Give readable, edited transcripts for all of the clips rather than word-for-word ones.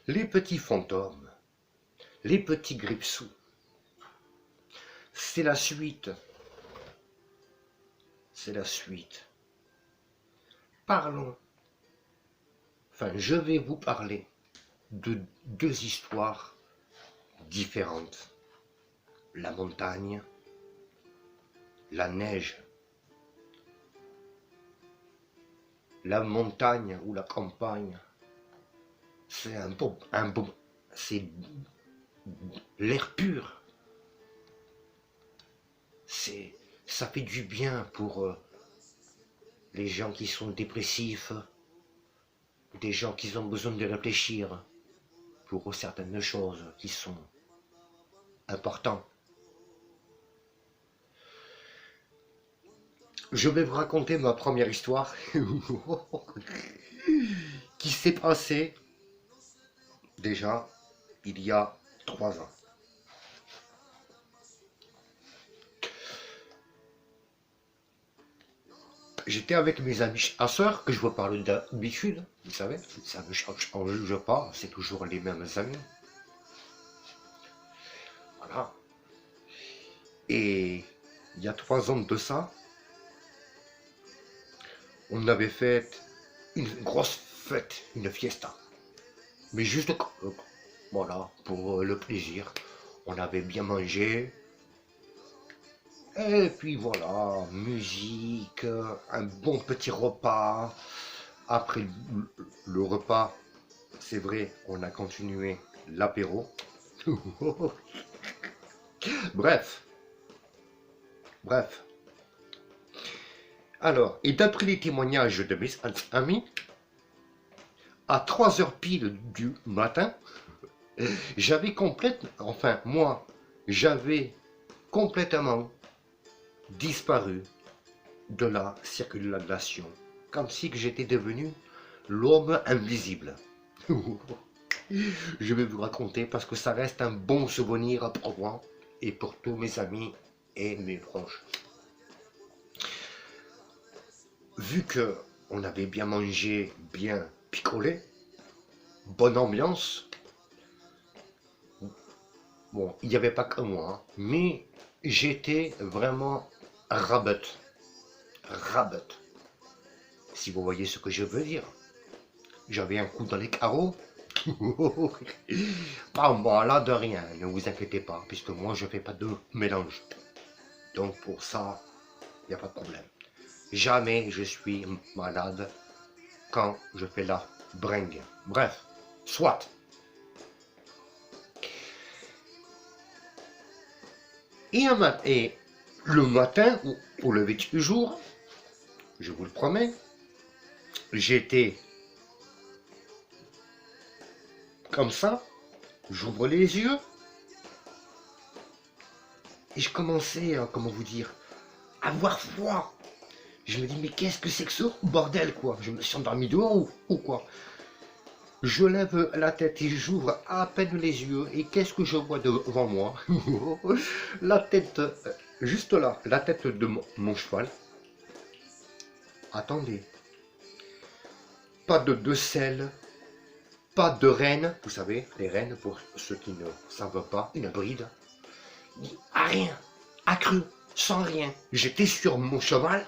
Les petits fantômes, les petits grippe-sous, c'est la suite. C'est la suite. Parlons. Enfin, je vais vous parler de deux histoires différentes. La montagne, la neige. La montagne ou la campagne, c'est c'est l'air pur. Ça fait du bien pour les gens qui sont dépressifs, des gens qui ont besoin de réfléchir pour certaines choses qui sont importantes. Je vais vous raconter ma première histoire qui s'est passée déjà il y a 3 ans. J'étais avec mes amis à sœurs, que je vous parle d'habitude, vous savez, ça ne change pas, c'est toujours les mêmes amis. Voilà. Et il y a 3 ans de ça, on avait fait une grosse fête, une fiesta. Mais juste, voilà, pour le plaisir. On avait bien mangé. Et puis voilà, musique, un bon petit repas. Après le repas, c'est vrai, on a continué l'apéro. Bref. Alors, et d'après les témoignages de mes amis, à 3 heures pile du matin, j'avais complètement disparu de la circulation, comme si j'étais devenu l'homme invisible. Je vais vous raconter parce que ça reste un bon souvenir pour moi et pour tous mes amis et mes proches. Vu que on avait bien mangé, bien picolé, bonne ambiance, bon, il n'y avait pas que moi, mais j'étais vraiment rabat, si vous voyez ce que je veux dire. J'avais un coup dans les carreaux. Pas moi là de rien, ne vous inquiétez pas, puisque moi je fais pas de mélange. Donc pour ça, il n'y a pas de problème. Jamais je suis malade quand je fais la bringue. Bref, soit. Et le matin, au lever du jour, je vous le promets, j'étais comme ça, j'ouvre les yeux, et je commençais, comment vous dire, à avoir froid. Je me dis, mais qu'est-ce que c'est que ce bordel, quoi? Je me suis endormi dehors ou quoi? Je lève la tête et j'ouvre à peine les yeux. Et qu'est-ce que je vois devant moi? La tête, juste là, la tête de mon cheval. Attendez. Pas de selle, pas de renne. Vous savez, les rennes, pour ceux qui ne savent pas, une bride. À rien, accru, sans rien. J'étais sur mon cheval,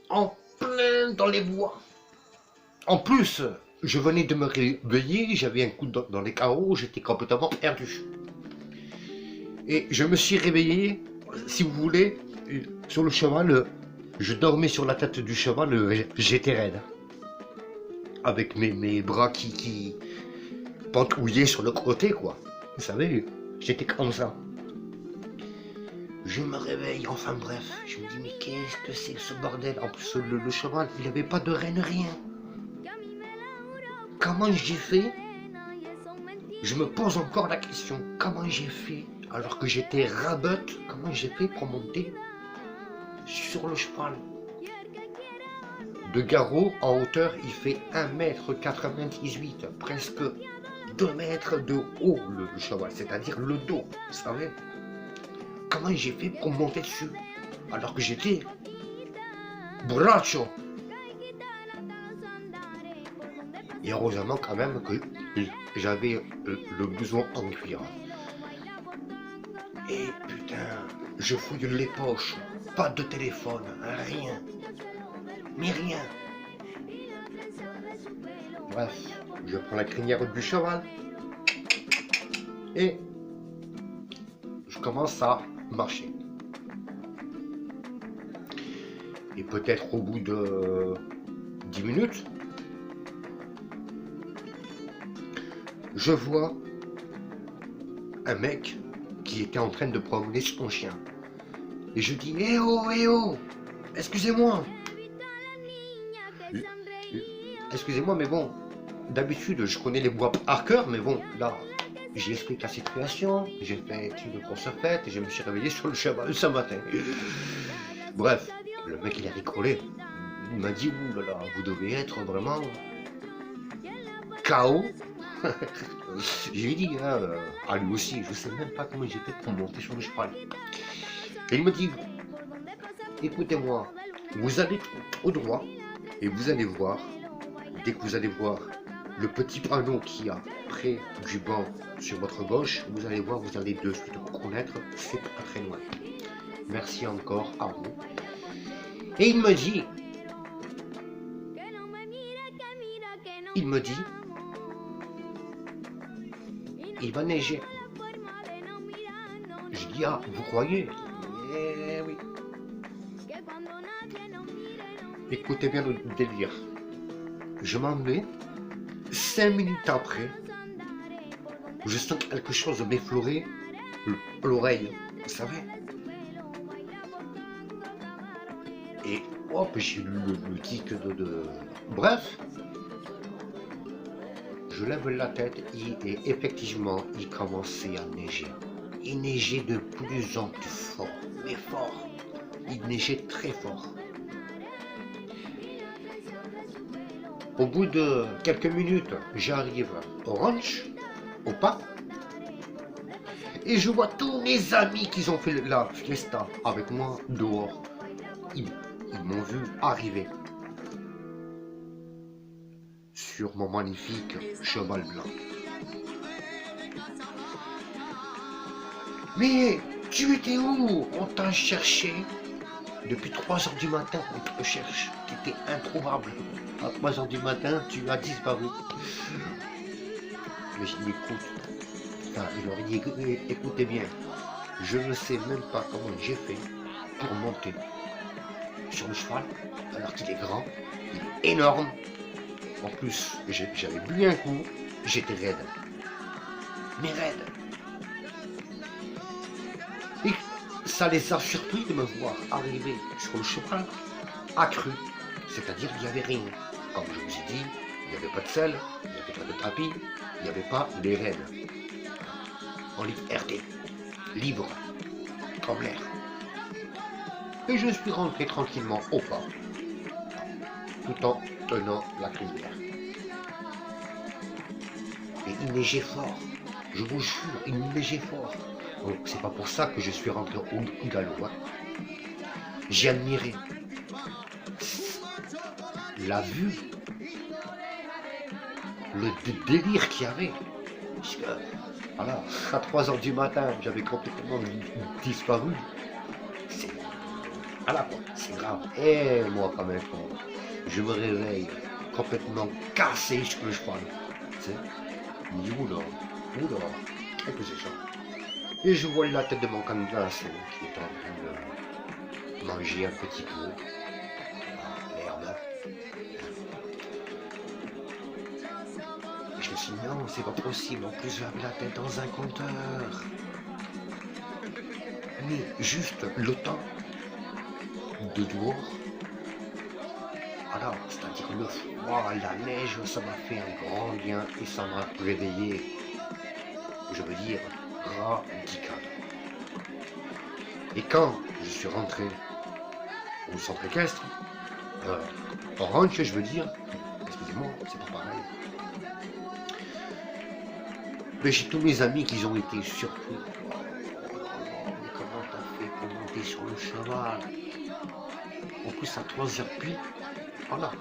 en plein dans les bois. En plus, je venais de me réveiller, j'avais un coup dans les carreaux, j'étais complètement perdu. Et je me suis réveillé, si vous voulez, sur le cheval, je dormais sur la tête du cheval, j'étais raide. Avec mes bras qui pantouillaient sur le côté, quoi. Vous savez, j'étais comme ça. Je me réveille, enfin bref, je me dis, mais qu'est-ce que c'est que ce bordel? En plus, le cheval, il n'avait pas de renne, rien. Comment j'ai fait? Je me pose encore la question. Comment j'ai fait, alors que j'étais rabote, comment j'ai fait pour monter sur le cheval? De garrot en hauteur, il fait 1,98 m, presque 2 mètres de haut le cheval, c'est-à-dire le dos, vous savez? Comment j'ai fait pour monter dessus, alors que j'étais borracho? Et heureusement quand même que j'avais le blouson en cuir. Et putain, je fouille les poches, pas de téléphone, rien, mais rien. Bref, je prends la crinière du cheval et je commence à marcher. Et peut-être au bout de 10 minutes, je vois un mec qui était en train de promener son chien. Et je dis, eh oh, excusez-moi. Excusez-moi, mais bon, d'habitude, je connais les voix par cœur, mais bon, là, j'ai expliqué la situation, j'ai fait une grosse fête et je me suis réveillé sur le cheval ce matin. Bref, le mec, il a rigolé. Il m'a dit, ouh là là, vous devez être vraiment KO. J'ai dit, à lui aussi, je sais même pas comment j'ai fait pour monter sur le cheval. Et il me dit, écoutez-moi, vous allez au droit et vous allez voir, dès que vous allez voir le petit panneau qu'il y a près du banc sur votre gauche, vous allez voir, vous allez de suite reconnaître, c'est pas très loin. Merci encore à vous. Et il me dit, il va neiger. Je dis, ah, vous croyez? Eh oui. Écoutez bien le délire. Je m'en vais. 5 minutes après, je sens quelque chose m'effleurer l'oreille. Vous savez? Et hop, j'ai eu le tic de... Bref. Je lève la tête et effectivement, il commençait à neiger. Il neigeait de plus en plus fort, mais fort. Il neigeait très fort. Au bout de quelques minutes, j'arrive au ranch, au parc, et je vois tous mes amis qui ont fait la fiesta avec moi dehors. Ils m'ont vu arriver sur mon magnifique cheval blanc. Mais tu étais où? On t'a cherché. Depuis 3 h du matin, on te cherche. Tu étais introuvable. À 3 h du matin, tu as disparu. Mais je dis, écoute. Enfin, il aurait dit, écoutez bien, je ne sais même pas comment j'ai fait pour monter sur le cheval, alors qu'il est grand, il est énorme. En plus, j'avais bu un coup, j'étais raide. Mais raide. Et ça les a surpris de me voir arriver sur le cheval accru. C'est-à-dire qu'il n'y avait rien. Comme je vous ai dit, il n'y avait pas de selle, il n'y avait pas de tapis, il n'y avait pas les rênes. En liberté, libre, comme l'air. Et je suis rentré tranquillement au pas, tout en tenant la crinière. Et il neigeait fort, je vous jure, il neigeait fort. Donc c'est pas pour ça que je suis rentré au galop. Hein. J'ai admiré la vue, le délire qu'il y avait. Puisque, voilà, à 3 h du matin, j'avais complètement disparu. C'est... Voilà quoi, c'est grave. Et moi quand même, je me réveille complètement cassé sur le cheval. Tu sais, je dis oula, qu'est-ce que c'est ça? Et je vois la tête de mon candidat qui est en train de manger un petit peu l'herbe. Et je me suis dit non, c'est pas possible, en plus j'avais la tête dans un compteur. Mais juste le temps de dehors, voilà, c'est-à-dire le froid, la neige, ça m'a fait un grand bien et ça m'a réveillé, je veux dire, radical. Et quand je suis rentré au centre équestre, en ranch, je veux dire, excusez-moi, c'est pas pareil. Mais j'ai tous mes amis qui ont été surpris. Mais comment t'as fait pour monter sur le cheval? En plus à 3 h pile, voilà.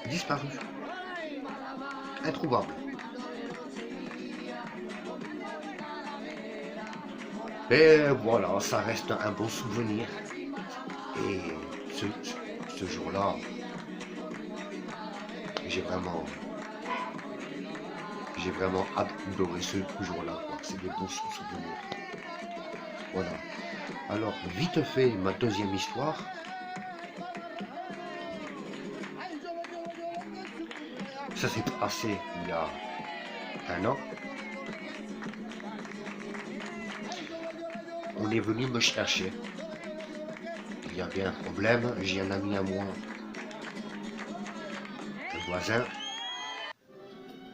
disparu, introuvable. Et voilà, ça reste un bon souvenir. Et ce jour-là, j'ai vraiment, j'ai vraiment adoré ce jour-là. C'est des bons souvenirs. Voilà. Alors, vite fait, ma deuxième histoire. Ça s'est passé il y a un an. On est venu me chercher. Il y avait un problème. J'ai un ami à moi, un voisin.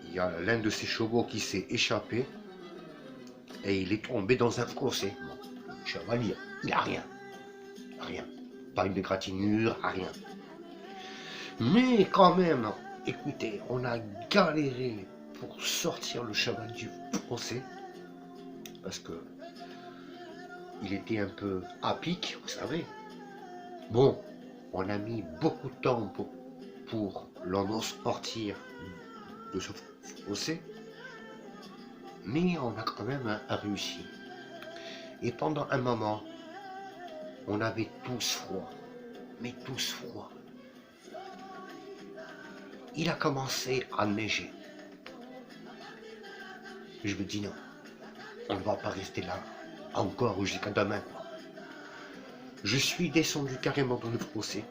Il y a l'un de ses chevaux qui s'est échappé et il est tombé dans un fossé. Bon, le cheval, il n'a rien. Rien. Pas une égratignure, rien. Mais quand même, écoutez, on a galéré pour sortir le cheval du fossé parce que il était un peu à pic, vous savez. Bon, on a mis beaucoup de temps pour l'en sortir de ce fossé, mais on a quand même réussi. Et pendant un moment, on avait tous froid, mais tous froid. Il a commencé à neiger. Je me dis non, on ne va pas rester là encore jusqu'à demain. Je suis descendu carrément dans le fossé.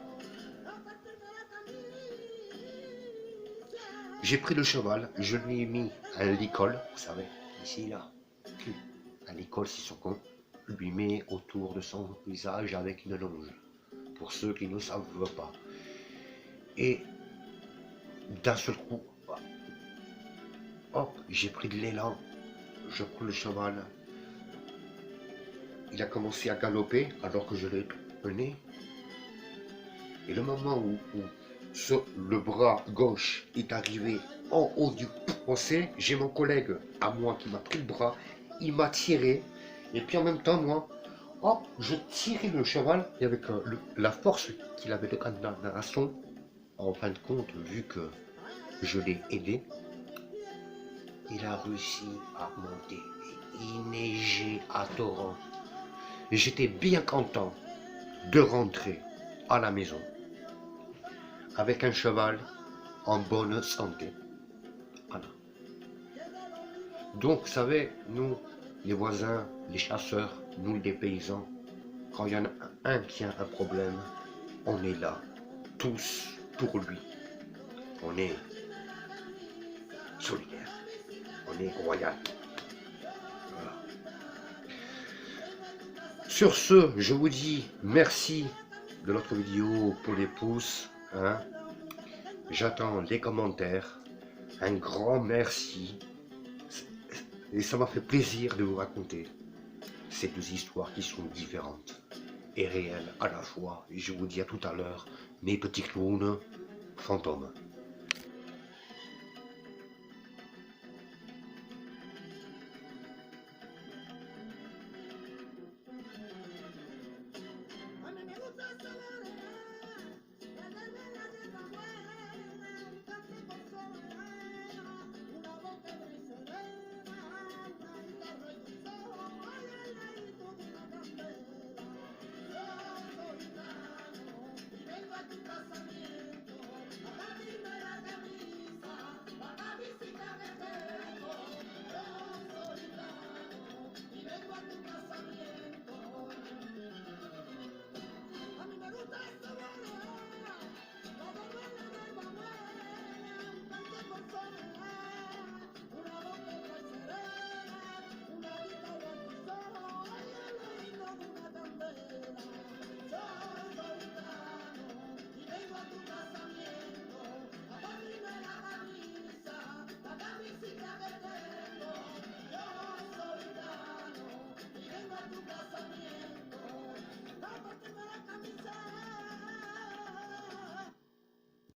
J'ai pris le cheval, je lui ai mis un licol, vous savez, ici, là. Un licol, c'est ce qu'on lui met autour de son visage avec une longe, pour ceux qui ne savent pas. Et d'un seul coup, hop, j'ai pris de l'élan, je prends le cheval. Il a commencé à galoper alors que je l'ai mené. Et le moment où le bras gauche est arrivé en haut du fossé, j'ai mon collègue à moi qui m'a pris le bras, il m'a tiré, et puis en même temps, moi, hop, je tirais le cheval, et avec la force qu'il avait de condamnation, en fin de compte, vu que je l'ai aidé, il a réussi à monter, et il neigeait à torrent. Et j'étais bien content de rentrer à la maison avec un cheval en bonne santé. Voilà. Donc, vous savez, nous, les voisins, les chasseurs, nous, les paysans, quand il y en a un qui a un problème, on est là, tous pour lui. On est solidaire, on est royal. Voilà. Sur ce, je vous dis merci de notre vidéo pour les pouces. Hein. J'attends les commentaires. Un grand merci. Et ça m'a fait plaisir de vous raconter ces deux histoires qui sont différentes et réelles à la fois. Et je vous dis à tout à l'heure, mes petits clowns fantômes.